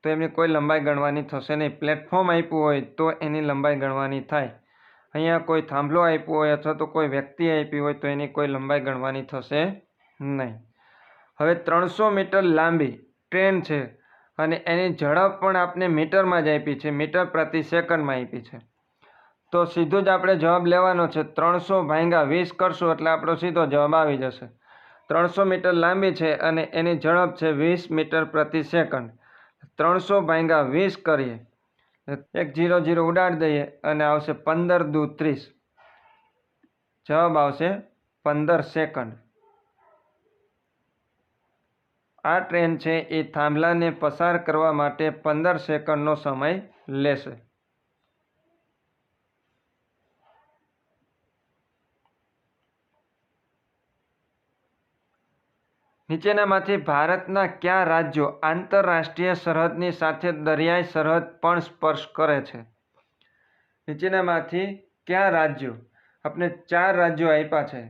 Speaker 1: તો એમની કોઈ લંબાઈ ગણવાની થશે નહીં. પ્લેટફોર્મ આપ્યું હોય તો એની લંબાઈ ગણવાની થાય. અહીંયા કોઈ થાંભલો આપ્યો હોય અથવા તો કોઈ વ્યક્તિ આપી હોય તો એની કોઈ લંબાઈ ગણવાની થશે નહીં. હવે 300 મીટર લાંબી ટ્રેન છે અને એની ઝડપ પણ આપણે મીટરમાં જ આપી છે, મીટર પ્રતિ સેકન્ડમાં આપી છે. તો સીધું જ આપણે જવાબ લેવાનો છે. 300 ભાગ્યા 20 કરશું એટલે આપણો સીધો જવાબ આવી જશે. 300 મીટર લાંબી છે અને એની ઝડપ છે 20 મીટર પ્રતિ સેકન્ડ. 300 ભાગ્યા 20 કરીએ, 1 0 0 ઉડાડી દઈએ અને આવશે 15 દુ 30. જવાબ આવશે 15 સેકન્ડ. આ ટ્રેન છે એ થાંભલાને પસાર કરવા માટે 15 સેકન્ડનો સમય લેશે. નીચેનામાંથી ભારતના કયા રાજ્યો આંતરરાષ્ટ્રીય સરહદની સાથે દરિયાઈ સરહદ પણ સ્પર્શ કરે છે? નીચેનામાંથી કયા રાજ્યો, આપણે 4 રાજ્યો આપ્યા છે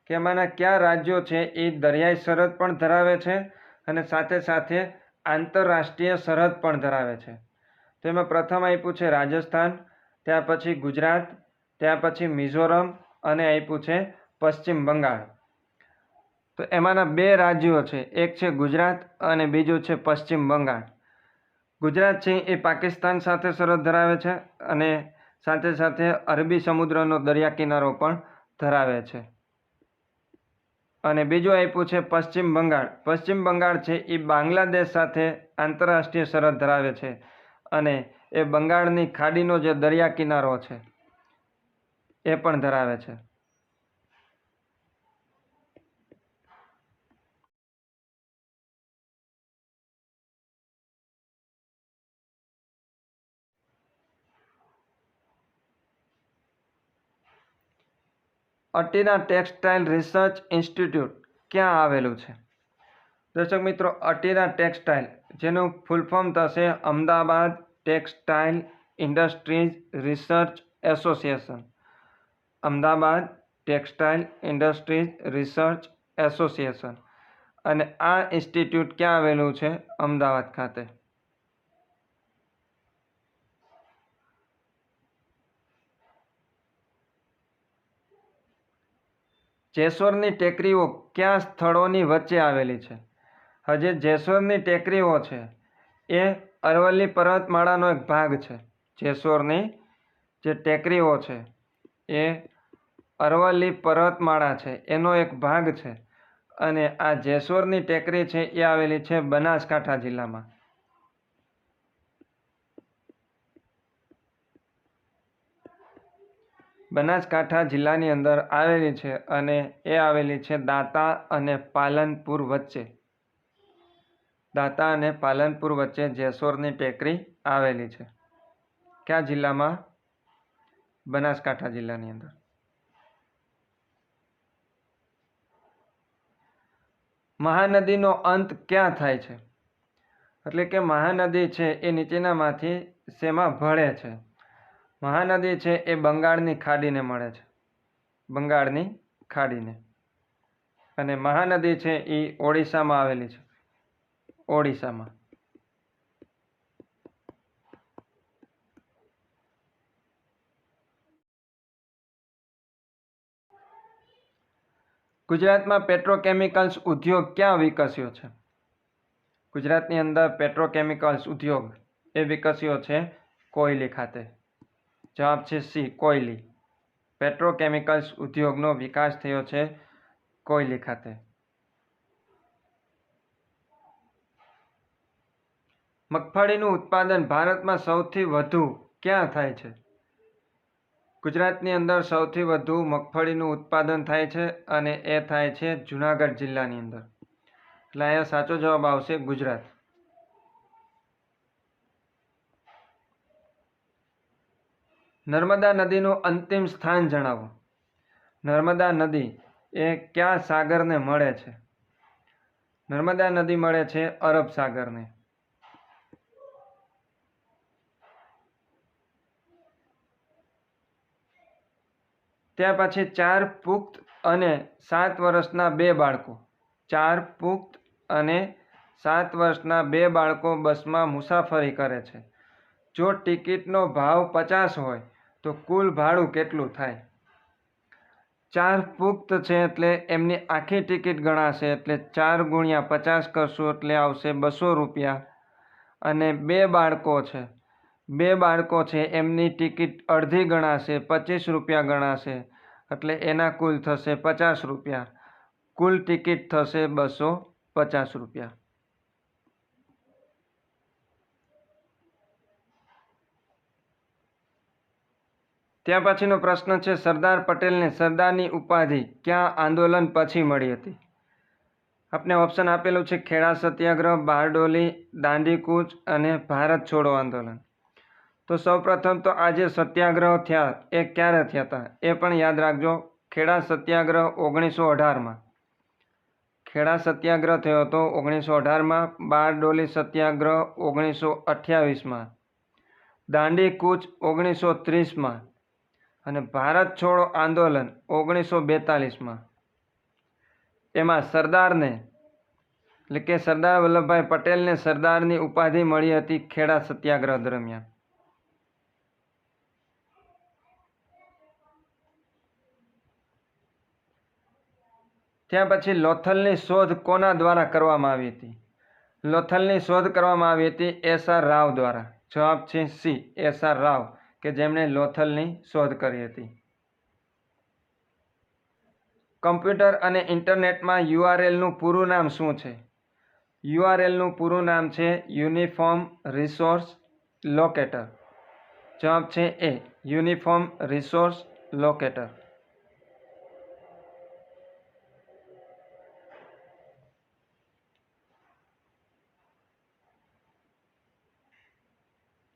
Speaker 1: કે એમાંના કયા રાજ્યો છે એ દરિયાઈ સરહદ પણ ધરાવે છે અને સાથે સાથે આંતરરાષ્ટ્રીય સરહદ પણ ધરાવે છે? તો એમાં પ્રથમ આપ્યું છે રાજસ્થાન, ત્યાર પછી ગુજરાત, ત્યાર પછી મિઝોરમ અને આપ્યું છે પશ્ચિમ બંગાળ. તો એમાંના 2 રાજ્યો છે, એક છે ગુજરાત અને બીજું છે પશ્ચિમ બંગાળ. ગુજરાત છે એ પાકિસ્તાન સાથે સરહદ ધરાવે છે અને સાથે સાથે અરબી સમુદ્રનો દરિયા કિનારો પણ ધરાવે છે. અને બીજું આપ્યું છે પશ્ચિમ બંગાળ. પશ્ચિમ બંગાળ છે એ બાંગ્લાદેશ સાથે આંતરરાષ્ટ્રીય સરહદ ધરાવે છે અને એ બંગાળની ખાડીનો જે દરિયા કિનારો છે એ પણ ધરાવે છે. અટીના ટેક્સટાઇલ રિસર્ચ ઇન્સ્ટિટ્યૂટ ક્યાં આવેલું છે? દર્શક મિત્રો, અટીના ટેક્સટાઇલ જેનું ફૂલ ફોર્મ થશે Ahmedabad textile industries research association. Ahmedabad textile industries research association. અને આ ઇન્સ્ટિટ્યૂટ ક્યાં આવેલું છે? અમદાવાદ ખાતે. જેશ્વરની ટેકરીઓ કયા સ્થળોની વચ્ચે આવેલી છે? હજી જેશ્વરની ટેકરીઓ છે એ અરવલ્લી પર્વતમાળાનો એક ભાગ છે. જેશ્વરની જે ટેકરીઓ છે એ અરવલ્લી પર્વતમાળા છે એનો એક ભાગ છે અને આ જેશ્વરની ટેકરી છે એ આવેલી છે બનાસકાંઠા જિલ્લામાં. બનાસકાંઠા જિલ્લાની અંદર આવેલી છે અને એ આવેલી છે દાંતા અને પાલનપુર વચ્ચે. દાંતા અને પાલનપુર વચ્ચે જેશ્વરની ટેકરી આવેલી છે. કયા જિલ્લામાં? બનાસકાંઠા જિલ્લાની અંદર. મહાનદીનો અંત ક્યાં થાય છે? એટલે કે મહાનદી છે એ નીચેનામાંથી શેમાં ભળે છે? મહાનદી છે એ બંગાળની ખાડીને મળે છે. બંગાળની ખાડીને. અને મહાનદી છે એ ઓડિશામાં આવેલી છે. ઓડિશામાં. ગુજરાતમાં પેટ્રોકેમિકલ્સ ઉદ્યોગ ક્યાં વિકસ્યો છે? ગુજરાતની અંદર પેટ્રોકેમિકલ્સ ઉદ્યોગ એ વિકસ્યો છે કોયલી ખાતે. જવાબ છે સી, કોયલી. પેટ્રોકેમિકલ્સ ઉદ્યોગનો વિકાસ થયો છે કોયલી ખાતે. મગફળીનું ઉત્પાદન ભારતમાં સૌથી વધુ ક્યાં થાય છે? ગુજરાતની અંદર સૌથી વધુ મગફળીનું ઉત્પાદન થાય છે અને એ થાય છે જુનાગઢ જિલ્લાની અંદર. એટલે અહીંયા સાચો જવાબ આવશે ગુજરાત. નર્મદા નદીનું અંતિમ સ્થાન જણાવો. નર્મદા નદી એ કયા સાગરને મળે છે? નર્મદા નદી મળે છે અરબ સાગરને. ત્યાર પછી 4 પુખ્ત અને 7 વર્ષના 2 બાળકો. 4 પુખ્ત અને 7 વર્ષના 2 બાળકો બસમાં મુસાફરી કરે છે. જો ટિકિટનો ભાવ 50 હોય તો કુલ ભાડું કેટલું થાય? 4 પુખ્ત છે એટલે એમની આખી ટિકિટ ગણાશે એટલે 4 ગુણ્યા 50 કરશું એટલે આવશે 200 રૂપિયા. અને 2 બાળકો છે, 2 બાળકો છે એમની ટિકિટ અડધી ગણાશે, 25 રૂપિયા ગણાશે એટલે એના કુલ થશે 50 રૂપિયા. કુલ ટિકિટ થશે 250 રૂપિયા. ત્યાં પછીનો પ્રશ્ન છે સરદાર પટેલને સરદારની ઉપાધિ ક્યાં આંદોલન પછી મળી હતી? આપને ઓપ્શન આપેલું છે ખેડા સત્યાગ્રહ, બારડોલી, દાંડીકૂચ અને ભારત છોડો આંદોલન. તો સૌપ્રથમ તો આ જે સત્યાગ્રહ થયા એ ક્યારે થયા હતા એ પણ યાદ રાખજો. ખેડા સત્યાગ્રહ 1918માં. ખેડા સત્યાગ્રહ થયો હતો 1918માં. બારડોલી સત્યાગ્રહ 1928માં. દાંડીકૂચ 1930માં અને ભારત છોડો આંદોલન 1942માં. એમાં સરદારને એટલે કે સરદાર વલ્લભભાઈ પટેલને સરદારની ઉપાધિ મળી હતી ખેડા સત્યાગ્રહ દરમિયાન. ત્યાં પછી લોથલની શોધ કોના દ્વારા કરવામાં આવી હતી? લોથલની શોધ કરવામાં આવી હતી એસ.આર. રાવ દ્વારા. જવાબ છે સી, એસ.આર. રાવ કે જેમણે લોથલની શોધ કરી હતી. કમ્પ્યુટર અને ઇન્ટરનેટમાં યુઆરએલનું પૂરું નામ શું છે? યુઆરએલનું પૂરું નામ છે યુનિફોર્મ રિસોર્સ લોકેટર. જવાબ છે એ, યુનિફોર્મ રિસોર્સ લોકેટર.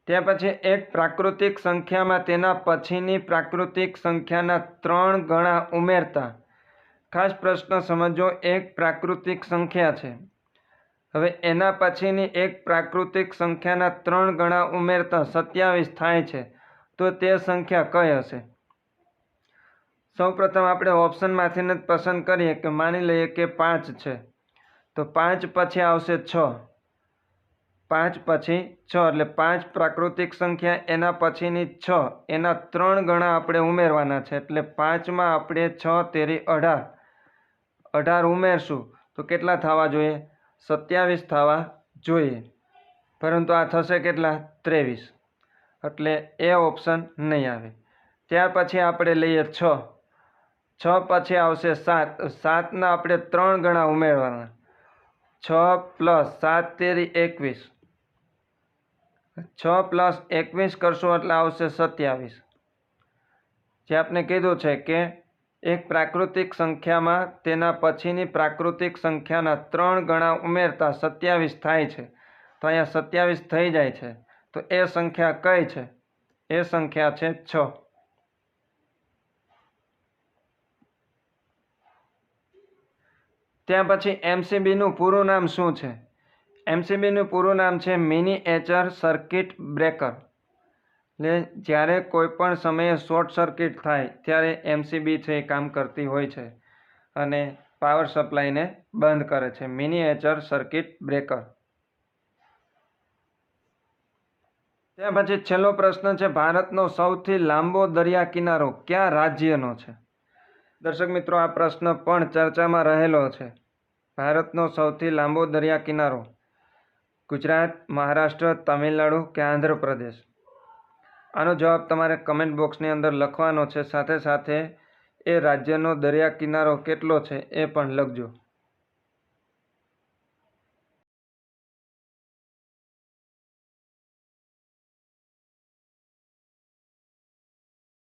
Speaker 1: ત્યાર પછી એક પ્રાકૃતિક સંખ્યામાં તેના પછીની પ્રાકૃતિક સંખ્યાના 3 ગણા ઉમેરતા. ખાસ પ્રશ્ન સમજો. એક પ્રાકૃતિક સંખ્યા છે, હવે એના પછીની એક પ્રાકૃતિક સંખ્યાના 3 ગણા ઉમેરતા 27 થાય છે, તો તે સંખ્યા કઈ હશે? સૌપ્રથમ આપણે ઓપ્શનમાંથી જ પસંદ કરીએ કે માની લઈએ કે 5 છે, તો 5 પછી આવશે 6. 5 પછી 6 એટલે 5 પ્રાકૃતિક સંખ્યા, એના પછીની 6, એના 3 ગણા આપણે ઉમેરવાના છે. એટલે 5માં આપણે 6 તેરી 18, 18 ઉમેરશું તો કેટલા થવા જોઈએ? 27 થવા જોઈએ. પરંતુ આ થશે કેટલા? 23. એટલે એ ઓપ્શન નહીં આવે. ત્યાર પછી આપણે લઈએ 6. 6 પછી આવશે 7. 7ના આપણે 3 ગણા ઉમેરવાના. 6 + 7 તેરી 21. 6 + 21 કરશું એટલે આવશે 27. જે આપણે કીધું છે કે એક પ્રાકૃતિક સંખ્યામાં તેના પછીની પ્રાકૃતિક સંખ્યાના 3 ગણા ઉમેરતા 27 થાય છે. તો અહીંયા 27 થઈ જાય છે. તો એ સંખ્યા કઈ છે? એ સંખ્યા છે 6. ત્યાં પછી એમસીબીનું પૂરું નામ શું છે? એમસીબીનું પૂરું નામ છે મિનિએચર સર્કિટ બ્રેકર. એટલે જ્યારે કોઈ પણ સમયે શોર્ટ સર્કિટ થાય ત્યારે એમસીબી છે એ કામ કરતી હોય છે અને પાવર સપ્લાયને બંધ કરે છે. Miniature circuit breaker. ત્યાં પછી છેલ્લો પ્રશ્ન છે, ભારતનો સૌથી લાંબો દરિયા કિનારો કયા રાજ્યનો છે? દર્શક મિત્રો, આ પ્રશ્ન પણ ચર્ચામાં રહેલો છે. ભારતનો સૌથી લાંબો દરિયા કિનારો ગુજરાત, મહારાષ્ટ્ર, તમિલનાડુ કે આંધ્રપ્રદેશ? આનો જવાબ તમારે કમેન્ટ બોક્સની અંદર લખવાનો છે. સાથે સાથે એ રાજ્યનો દરિયા કિનારો કેટલો છે એ પણ લખજો.